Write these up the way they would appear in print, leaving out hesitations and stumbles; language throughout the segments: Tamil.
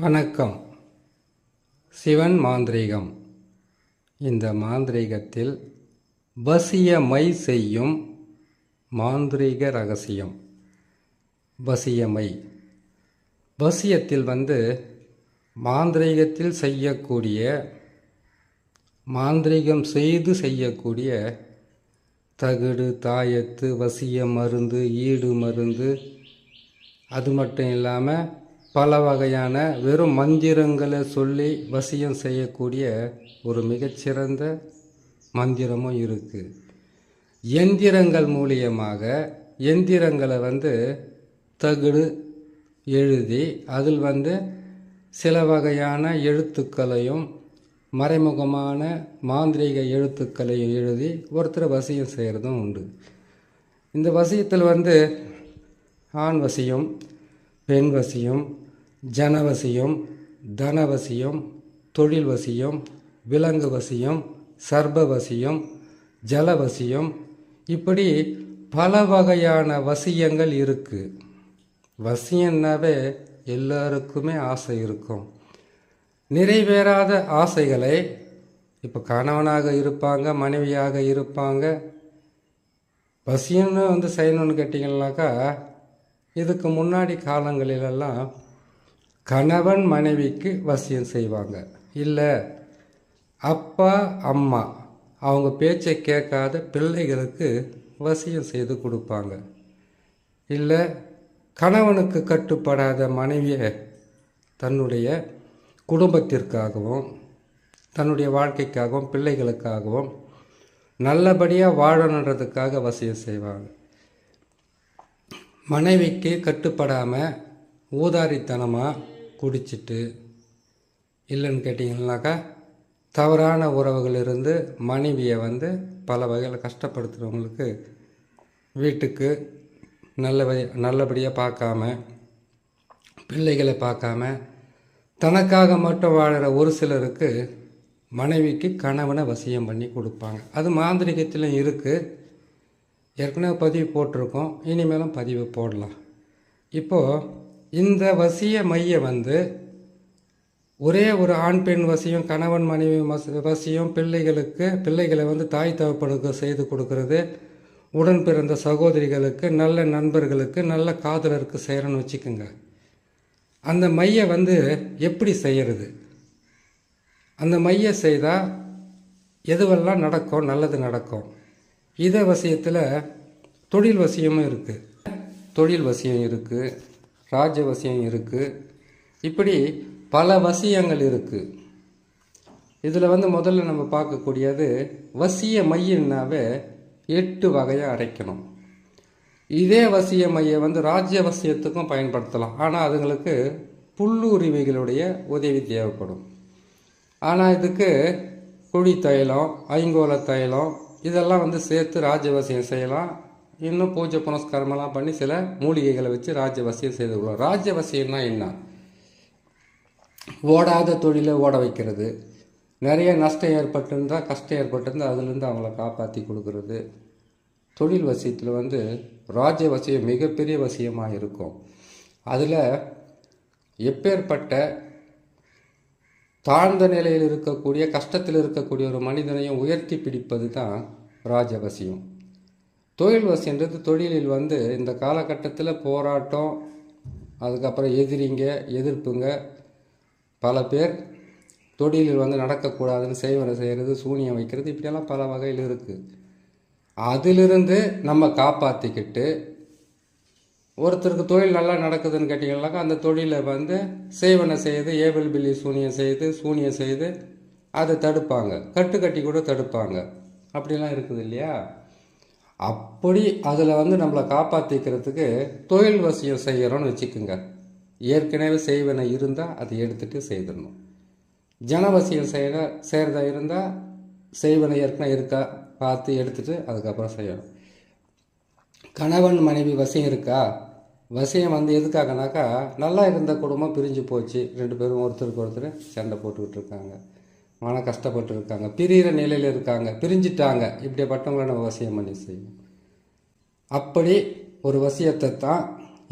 வணக்கம். சிவன் மாந்திரீகம். இந்த மாந்திரீகத்தில் வசியமை செய்யும் மாந்திரீக ரகசியம். வசியமை வசியத்தில் மாந்திரீகத்தில் செய்யக்கூடிய மாந்திரீகம் செய்து செய்யக்கூடிய தகுடு, தாயத்து, வசிய மருந்து, ஈடு மருந்து, அது மட்டும் இல்லாமல் பல வகையான வெறும் மந்திரங்களை சொல்லி வசியம் செய்யக்கூடிய ஒரு மிகச்சிறந்த மந்திரமும் இருக்குது. எந்திரங்கள் மூலியமாக எந்திரங்களை தகுடு எழுதி அதில் சில வகையான எழுத்துக்களையும் மறைமுகமான மாந்திரீக எழுத்துக்களையும் எழுதி ஒருத்தர் வசியம் செய்கிறதும் உண்டு. இந்த வசியத்தில் ஆண் வசியம், பெண் வசியம், ஜனவசியம், தனவசியம், தொழில் வசியம், விலங்கு வசியம், சர்ப வசியம், ஜலவசியம், இப்படி பல வகையான வசியங்கள் இருக்குது. வசியம்னாவே எல்லாருக்குமே ஆசை இருக்கும். நிறைவேறாத ஆசைகளை இப்போ கணவனாக இருப்பாங்க, மனைவியாக இருப்பாங்க. வசியம்னு செய்யணும்னு கேட்டிங்கன்னாக்கா, இதுக்கு முன்னாடி காலங்களிலெல்லாம் கணவன் மனைவிக்கு வசியம் செய்வாங்க. இல்லை அப்பா அம்மா அவங்க பேச்சை கேட்காத பிள்ளைகளுக்கு வசியம் செய்து கொடுப்பாங்க. இல்லை கணவனுக்கு கட்டுப்படாத மனைவியை தன்னுடைய குடும்பத்திற்காகவும் தன்னுடைய வாழ்க்கைக்காகவும் பிள்ளைகளுக்காகவும் நல்லபடியாக வாழணுன்றதுக்காக வசியம் செய்வாங்க. மனைவிக்கு கட்டுப்படாமல் ஊதாரித்தனமாக குடிச்சிட்டு, இல்லைன்னு கேட்டிங்கன்னாக்கா தவறான உறவுகள் இருந்து மனைவியை பல வகையில் கஷ்டப்படுத்துகிறவங்களுக்கு வீட்டுக்கு நல்லபடியாக பார்க்காம, பிள்ளைகளை பார்க்காம தனக்காக மட்டும் வாழ்கிற ஒரு சிலருக்கு மனைவிக்கு கணவனை வசியம் பண்ணி கொடுப்பாங்க. அது மாந்திரிகத்திலும் இருக்குது. ஏற்கனவே பதிவு போட்டிருக்கோம், இனிமேலும் பதிவு போடலாம். இப்போது இந்த வசிய மைய ஒரே ஒரு ஆண் பெண் வசியம், கணவன் மனைவி வசியம், பிள்ளைகளை தாய் தகப்பனுக்கு செய்து கொடுக்கறது, உடன் பிறந்த சகோதரிகளுக்கு, நல்ல நண்பர்களுக்கு, நல்ல காதலருக்கு செய்கிறன்னு வச்சுக்கோங்க. அந்த மைய எப்படி செய்கிறது? அந்த மைய செய்தால் எதுவெல்லாம் நடக்கும்? நல்லது நடக்கும். இதை வசியத்தில் தொழில் வசியமும் இருக்குது, தொழில் வசியம் இருக்குது, ராஜ வசியம் இருக்குது, இப்படி பல வசியங்கள் இருக்குது. இதில் முதல்ல நம்ம பார்க்கக்கூடியது வசிய மையன்னாவே 8 வகையாக அடைக்கணும். இதே வசிய மைய ராஜ்ய வசியத்துக்கும் பயன்படுத்தலாம். ஆனால் அதுங்களுக்கு புல்லுரிமைகளுடைய உதவி தேவைப்படும். ஆனால் இதுக்கு குழி தைலம், ஐங்கோல தைலம் இதெல்லாம் சேர்த்து ராஜ்யவசியம் செய்யலாம். இன்னும் பூஜை புனஸ்காரமெல்லாம் பண்ணி சில மூலிகைகளை வச்சு ராஜ்யவசியம் செய்து கொள்ளலாம். ராஜ்யவசியம்னா என்ன? ஓடாத தொழிலை ஓட வைக்கிறது, நிறைய நஷ்டம் ஏற்பட்டிருந்தால், கஷ்டம் ஏற்பட்டிருந்தால் அதுலேருந்து அவங்கள காப்பாற்றி கொடுக்கறது. தொழில் வசியத்தில் ராஜ்யவசியம் மிகப்பெரிய வசியமாக இருக்கும். அதில் எப்பேற்பட்ட தாழ்ந்த நிலையில் இருக்கக்கூடிய, கஷ்டத்தில் இருக்கக்கூடிய ஒரு மனிதனையும் உயர்த்தி பிடிப்பது தான் ராஜவசியம். தொழில் வசியன்றது தொழிலில் இந்த காலகட்டத்தில் போராட்டம், அதுக்கப்புறம் எதிரிங்க, எதிர்ப்புங்க, பல பேர் தொழிலில் நடக்கக்கூடாதுன்னு செய்வனை செய்கிறது, சூனியம் வைக்கிறது, இப்படியெல்லாம் பல வகையில் இருக்குது. அதிலிருந்து நம்ம காப்பாற்றிக்கிட்டு ஒருத்தருக்கு தொழில் நல்லா நடக்குதுன்னு கேட்டிங்கன்னாக்கா அந்த தொழிலை சேவனை செய்து, ஏவல் பில்லி சூனியம் செய்து அதை தடுப்பாங்க, கட்டுக்கட்டி கூட தடுப்பாங்க. அப்படிலாம் இருக்குது இல்லையா? அப்படி அதில் நம்மளை காப்பாற்றிக்கிறதுக்கு தொழில் வசியம் செய்கிறோன்னு வச்சுக்கோங்க. ஏற்கனவே செய்வனை இருந்தால் அதை எடுத்துகிட்டு செய்திடணும். ஜனவசியம் செய்கிறதா இருந்தால் செய்வனை ஏற்கனவே இருக்கா பார்த்து எடுத்துகிட்டு அதுக்கப்புறம் செய்யணும். கணவன் மனைவி வசியம் இருக்கா? வசியம் எதுக்காகனாக்கா, நல்லா இருந்த குடும்பம் பிரிஞ்சு போச்சு, 2 பேரும் ஒருத்தருக்கு ஒருத்தர் சண்டை போட்டுக்கிட்டு இருக்காங்க, மன கஷ்டப்பட்டு இருக்காங்க, பிரிகிற நிலையில் இருக்காங்க, பிரிஞ்சிட்டாங்க. இப்படிப்பட்டவங்களை நம்ம வசியம் பண்ணி செய்யும். அப்படி ஒரு வசியத்தை தான்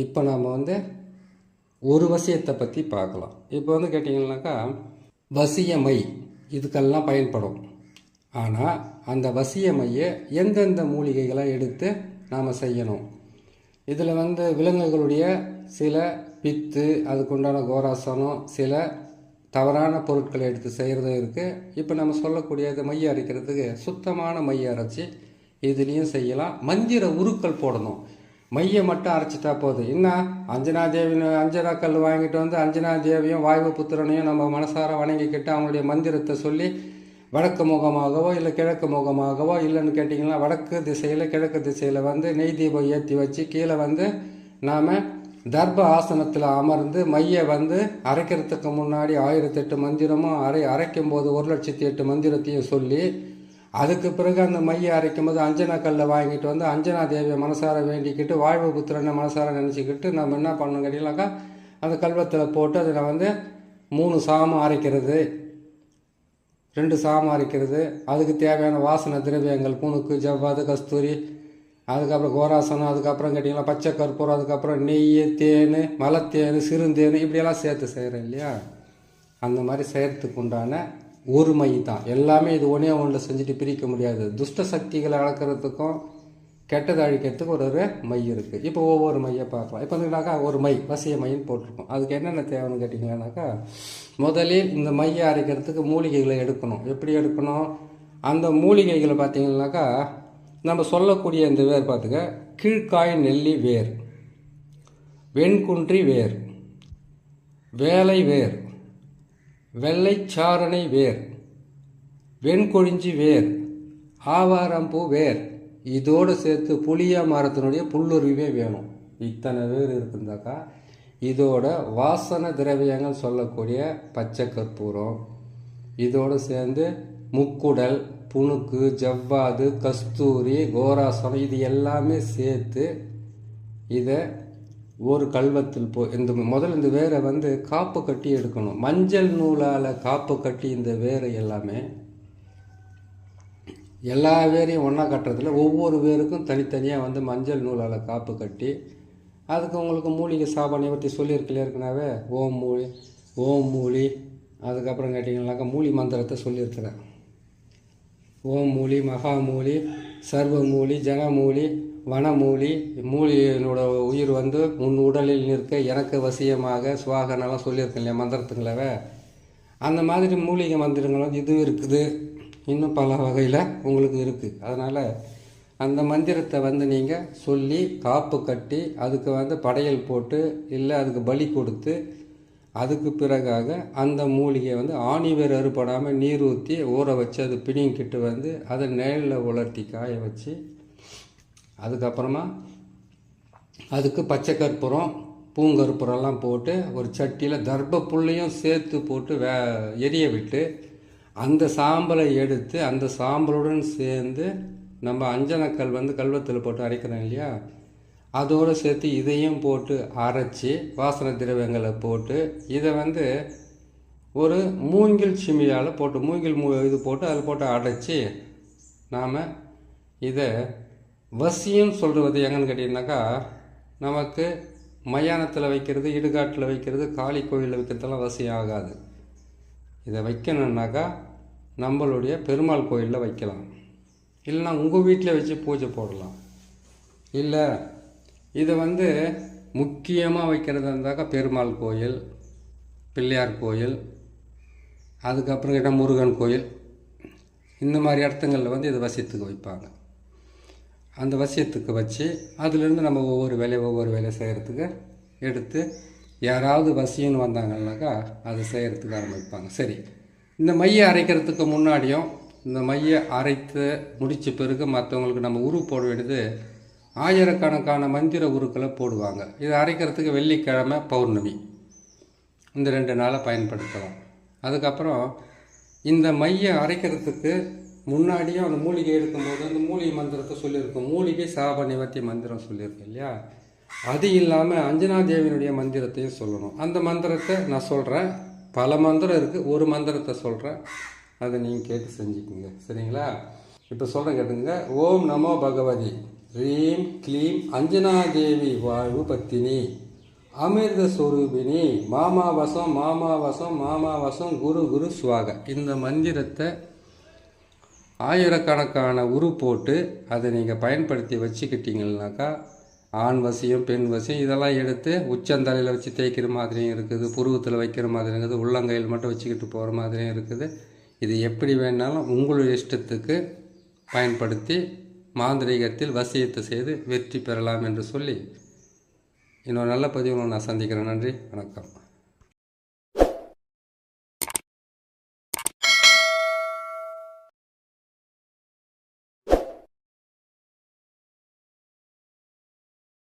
இப்போ நம்ம ஒரு வசியத்தை பற்றி பார்க்கலாம். இப்போ வந்து கேட்டிங்கன்னாக்கா வசிய மை இதுக்கெல்லாம் பயன்படும். ஆனால் அந்த வசிய மையை எந்தெந்த மூலிகைகளை எடுத்து நாம் செய்யணும். இதில் வந்து விலங்குகளுடைய சில பித்து, அதுக்குண்டான கோராசனம், சில தவறான பொருட்களை எடுத்து செய்கிறதும் இருக்குது. இப்போ நம்ம சொல்லக்கூடியது மைய அரைக்கிறதுக்கு சுத்தமான மைய அரைச்சி இதுலேயும் செய்யலாம். மந்திர உருக்கள் போடணும். மையை மட்டும் அரைச்சிட்டா போதும். இன்னும் அஞ்சனா கல் வாங்கிட்டு வந்து அஞ்சனா தேவியும் வாயு புத்திரனையும் நம்ம மனசார வணங்கிக்கிட்டு அவங்களுடைய மந்திரத்தை சொல்லி வடக்கு முகமாகவோ இல்லை கிழக்கு முகமாகவோ, இல்லைன்னு கேட்டிங்கன்னா வடக்கு திசையில் கிழக்கு திசையில் வந்து நெய் தீபம் ஏற்றி வச்சு கீழே வந்து நாம் தர்ப ஆசனத்தில் அமர்ந்து மையை வந்து அரைக்கிறதுக்கு முன்னாடி 1008 மந்திரமும் அரைக்கும் போது 1,08,008 மந்திரத்தையும் சொல்லி, அதுக்கு பிறகு அந்த மையை அரைக்கும் போது அஞ்சனா கல்லை வாங்கிட்டு வந்து அஞ்சனா தேவியை மனசார வேண்டிக்கிட்டு வாழ்வு புத்திரனை மனசார நினச்சிக்கிட்டு நம்ம என்ன பண்ணணும் கேட்டீங்கன்னாக்கா அந்த கல்வத்தில் போட்டு அதில் வந்து 3 சாமம் அரைக்கிறது, 2 சாமம் அரைக்கிறது. அதுக்கு தேவையான வாசனை திரவியங்கள் புணுக்கு, ஜவ்வாது, கஸ்தூரி, அதுக்கப்புறம் கோராசனம், அதுக்கப்புறம் கேட்டிங்கன்னா பச்சை கற்பூரம், அதுக்கப்புறம் நெய், தேன், மலத்தேன், சிறுந்தேன், இப்படியெல்லாம் சேர்த்து செய்கிறேன் இல்லையா. அந்த மாதிரி செய்கிறதுக்கு உண்டான ஒரு மை தான். எல்லாமே இது ஒன்றே ஒன்றில் செஞ்சுட்டு பிரிக்க முடியாது. துஷ்ட சக்திகளை அளக்கிறதுக்கும் கெட்டதை அழிக்கிறதுக்கு ஒரு மை இருக்குது. இப்போ ஒவ்வொரு மையை பார்க்கலாம். இப்போ வந்துனாக்கா ஒரு மை வசிய மைன்னு போட்டிருக்கோம். அதுக்கு என்னென்ன தேவைன்னு கேட்டிங்கன்னாக்கா முதலில் இந்த மையை அரைக்கிறதுக்கு மூலிகைகளை எடுக்கணும். எப்படி எடுக்கணும்? அந்த மூலிகைகளை பார்த்திங்கனாக்கா நம்ம சொல்லக்கூடிய இந்த வேர் பார்த்துக்க, கீழ்காய் நெல்லி வேர், வெண்குன்றி வேர், வேலை வேர், வெள்ளைச்சாரணை வேர், வெண்கொழிஞ்சி வேர், ஆவாரம்பூ வேர், இதோடு சேர்த்து புளிய மரத்தினுடைய புல்லுருவே வேணும். இத்தனை வேர் இருக்குந்தாக்கா இதோட வாசன திரவியங்கள் சொல்லக்கூடிய பச்சை கற்பூரம், இதோடு சேர்ந்து முக்குடல், புணுக்கு, ஜவ்வாது, கஸ்தூரி, கோராசனம், இது எல்லாமே சேர்த்து இதை ஒரு கல்வத்தில் முதல்ல இந்த வேரை வந்து காப்பு கட்டி எடுக்கணும். மஞ்சள் நூலால் காப்பு கட்டி இந்த வேரை எல்லாமே எல்லா வேரையும் ஒன்றா கட்டுறதுல ஒவ்வொரு வேருக்கும் தனித்தனியாக வந்து மஞ்சள் நூலால் காப்பு கட்டி, அதுக்கு உங்களுக்கு மூலிகை சாபானை பற்றி சொல்லியிருக்கல ஏற்கனவே, ஓம் மூலி, அதுக்கப்புறம் கேட்டிங்கன்னாக்கா மூலி மந்திரத்தை சொல்லியிருக்கிறேன். ஓம் மூலி, மகாமூலி, சர்வமூலி, ஜனமூலி, வனமூலி. மூலியினோட உயிர் வந்து உன் உடலில் நிற்க எனக்கு வசியமாக சுவாகனெல்லாம் சொல்லியிருக்கேன் இல்லையா மந்திரத்துங்களவே. அந்த மாதிரி மூலிகை மந்திரங்களும் இது இருக்குது. இன்னும் பல வகையில் உங்களுக்கு இருக்குது. அதனால் அந்த மந்திரத்தை வந்து நீங்கள் சொல்லி காப்பு கட்டி அதுக்கு வந்து படையல் போட்டு இல்லை அதுக்கு பலி கொடுத்து, அதுக்கு பிறகாக அந்த மூலிகையை வந்து ஆணிவேர் அறுபடாமல் நீர் ஊற்றி ஊற வச்சு அது பிடிங்கிட்டு வந்து அதை நிழலில் உலர்த்தி காய வச்சு, அதுக்கப்புறமா அதுக்கு பச்சை கற்பூரம், பூங்கற்பூரம்லாம் போட்டு ஒரு சட்டியில் தர்ப புல்லையும் சேர்த்து போட்டு எரிய விட்டு அந்த சாம்பலை எடுத்து அந்த சாம்பலுடன் சேர்ந்து நம்ம அஞ்சனக்கல் வந்து கல்வத்தில் போட்டு அரைக்கிறோம் இல்லையா, அதோடு சேர்த்து இதையும் போட்டு அரைச்சி வாசனை திரவியங்களை போட்டு இதை வந்து ஒரு மூங்கில் சிமியால் போட்டு இது போட்டு அதில் போட்டு அடைச்சி நாம் இதை வசியம் சொல்கிறது எங்கன்னு கேட்டிங்கனாக்கா நமக்கு மயானத்தில் வைக்கிறது, இடுகாட்டில் வைக்கிறது, காளி கோயிலில் வைக்கிறதெல்லாம் வசியம் ஆகாது. இதை வைக்கணுன்னாக்கா நம்மளுடைய பெருமாள் கோயிலில் வைக்கலாம், இல்லைனா உங்கள் வீட்டில் வச்சு பூஜை போடலாம். இல்லை இதை வந்து முக்கியமாக வைக்கிறதா இருந்தாக்கா பெருமாள் கோயில், பிள்ளையார் கோயில், அதுக்கப்புறம் கேட்டால் முருகன் கோயில், இந்த மாதிரி இடத்துங்களில் வந்து இது வசியத்துக்கு வைப்பாங்க. அந்த வசியத்துக்கு வச்சு அதிலிருந்து நம்ம ஒவ்வொரு வேலையை செய்கிறதுக்கு எடுத்து யாராவது வசியன்னு வந்தாங்கன்னாக்கா அதை செய்கிறதுக்கு ஆரம்பிப்பாங்க. சரி, இந்த மையை அரைக்கிறதுக்கு முன்னாடியும் இந்த மையை அரைத்து முடித்த பிறகு மற்றவங்களுக்கு நம்ம உரு போட வேண்டியது ஆயிரக்கணக்கான மந்திர உருக்களை போடுவாங்க. இதை அரைக்கிறதுக்கு வெள்ளிக்கிழமை, பௌர்ணமி, இந்த 2 நாளை பயன்படுத்தலாம். அதுக்கப்புறம் இந்த மையை அரைக்கிறதுக்கு முன்னாடியும் அந்த மூலிகை எடுக்கும்போது அந்த மூலிகை மந்திரத்தை சொல்லியிருக்கோம். மூலிகை சாப நிவர்த்தி மந்திரம் சொல்லியிருக்கேன் இல்லையா. அது இல்லாமல் அஞ்சனா தேவியினுடைய மந்திரத்தையும் சொல்லணும். அந்த மந்திரத்தை நான் சொல்கிறேன். பல மந்திரம் இருக்குது, ஒரு மந்திரத்தை சொல்கிறேன், அதை நீங்கள் கேட்டு செஞ்சுக்குங்க. சரிங்களா? இப்போ சொல்கிறேன் கேட்டுங்க. ஓம் நமோ பகவதி ரீம் க்ளீம் அஞ்சனா தேவி வாழ்வு பத்தினி அமிர்த ஸ்வரூபிணி மாமாவசம் மாமாவசம் மாமாவசம் குரு குரு சுவாக. இந்த மந்திரத்தை ஆயிரக்கணக்கான உரு போட்டு அதை நீங்கள் பயன்படுத்தி வச்சுக்கிட்டீங்கன்னாக்கா ஆண் வசியம் பெண் வசியம் இதெல்லாம் எடுத்து உச்சந்தலையில் வச்சு தேய்க்கிற மாதிரியும் இருக்குது, புருவத்தில் வைக்கிற மாதிரியும் இருக்குது, உள்ளங்கையில் மட்டும் வச்சுக்கிட்டு போகிற மாதிரியும் இருக்குது. இது எப்படி வேணாலும் உங்களுடைய இஷ்டத்துக்கு பயன்படுத்தி மாந்திரீகத்தில் வசியத்தை செய்து வெற்றி பெறலாம் என்று சொல்லி இன்னொரு நல்ல பதிவு நான் சந்திக்கிறேன். நன்றி, வணக்கம்.